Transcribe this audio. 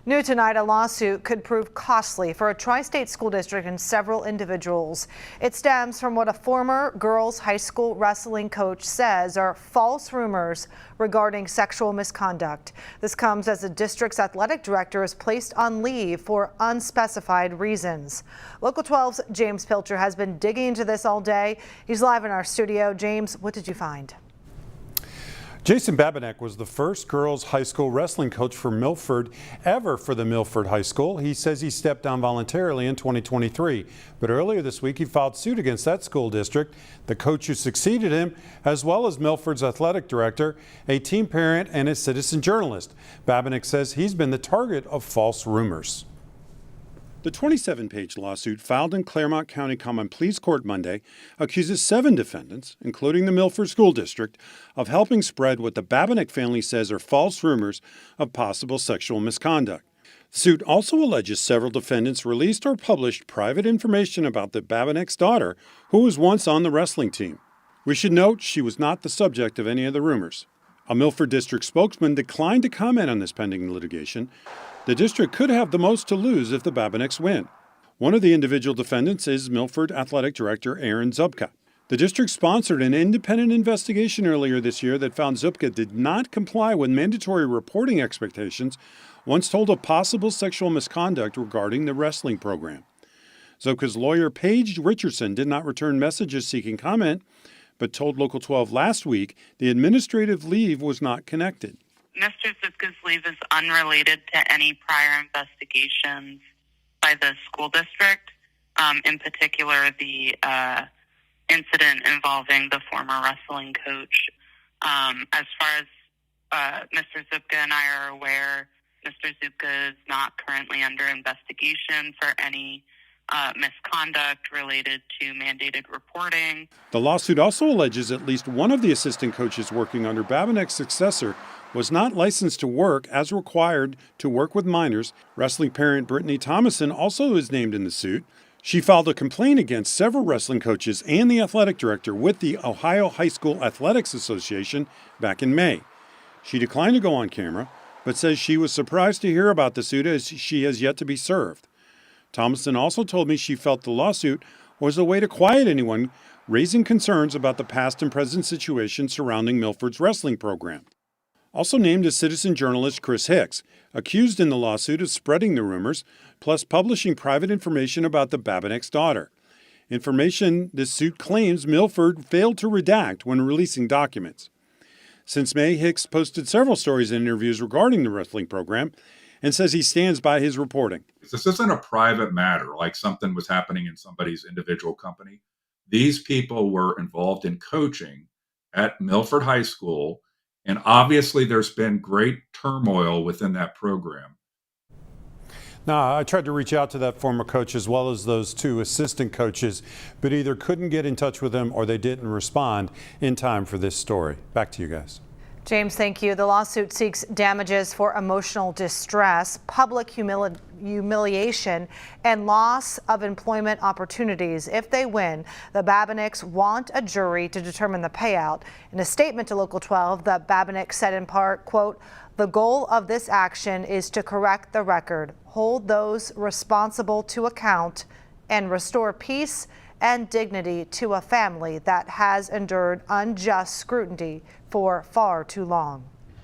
New tonight, a lawsuit could prove costly for a tri-state school district and several individuals. It stems from what a former girls' high school wrestling coach says are false rumors regarding sexual misconduct. This comes as the district's athletic director is placed on leave for unspecified reasons. Local 12's James Pilcher has been digging into this all day. He's live in our studio. James, what did you find? Jason Babinek was the first girls high school wrestling coach for Milford ever for the Milford High School. He says he stepped down voluntarily in 2023, but earlier this week he filed suit against that school district, the coach who succeeded him, as well as Milford's athletic director, a teen parent, and a citizen journalist. Babinek says he's been the target of false rumors. The 27-page lawsuit filed in Claremont County Common Pleas Court Monday accuses 7 defendants, including the Milford School District, of helping spread what the Babinek family says are false rumors of possible sexual misconduct. The suit also alleges several defendants released or published private information about the Babinek's daughter, who was once on the wrestling team. We should note she was not the subject of any of the rumors. A Milford District spokesman declined to comment on this pending litigation. The district could have the most to lose if the Babineks win. One of the individual defendants is Milford Athletic Director Aaron Zupka. The district sponsored an independent investigation earlier this year that found Zupka did not comply with mandatory reporting expectations once told of possible sexual misconduct regarding the wrestling program. Zupka's lawyer Paige Richardson did not return messages seeking comment, but told Local 12 last week the administrative leave was not connected. Mr. Zupka's leave is unrelated to any prior investigations by the school district, in particular the incident involving the former wrestling coach. As far as Mr. Zupka and I are aware, Mr. Zupka is not currently under investigation for any misconduct related to mandated reporting. The lawsuit also alleges at least one of the assistant coaches working under Babinek's successor was not licensed to work as required to work with minors. Wrestling parent Brittany Thomason also is named in the suit. She filed a complaint against several wrestling coaches and the athletic director with the Ohio High School Athletics Association back in May. She declined to go on camera, but says she was surprised to hear about the suit as she has yet to be served. Thomason also told me she felt the lawsuit was a way to quiet anyone raising concerns about the past and present situation surrounding Milford's wrestling program. Also named is citizen journalist Chris Hicks, accused in the lawsuit of spreading the rumors, plus publishing private information about the Babinek's daughter. Information this suit claims Milford failed to redact when releasing documents. Since May, Hicks posted several stories and interviews regarding the wrestling program and says he stands by his reporting. This isn't a private matter like something was happening in somebody's individual company. These people were involved in coaching at Milford High School, and obviously there's been great turmoil within that program. Now, I tried to reach out to that former coach as well as those 2 assistant coaches, but either couldn't get in touch with them or they didn't respond in time for this story. Back to you guys. James, thank you. The lawsuit seeks damages for emotional distress, public humiliation, and loss of employment opportunities. If they win, the Babineks want a jury to determine the payout. In a statement to Local 12, the Babinek said in part, quote, "The goal of this action is to correct the record, hold those responsible to account, and restore peace and dignity to a family that has endured unjust scrutiny for far too long."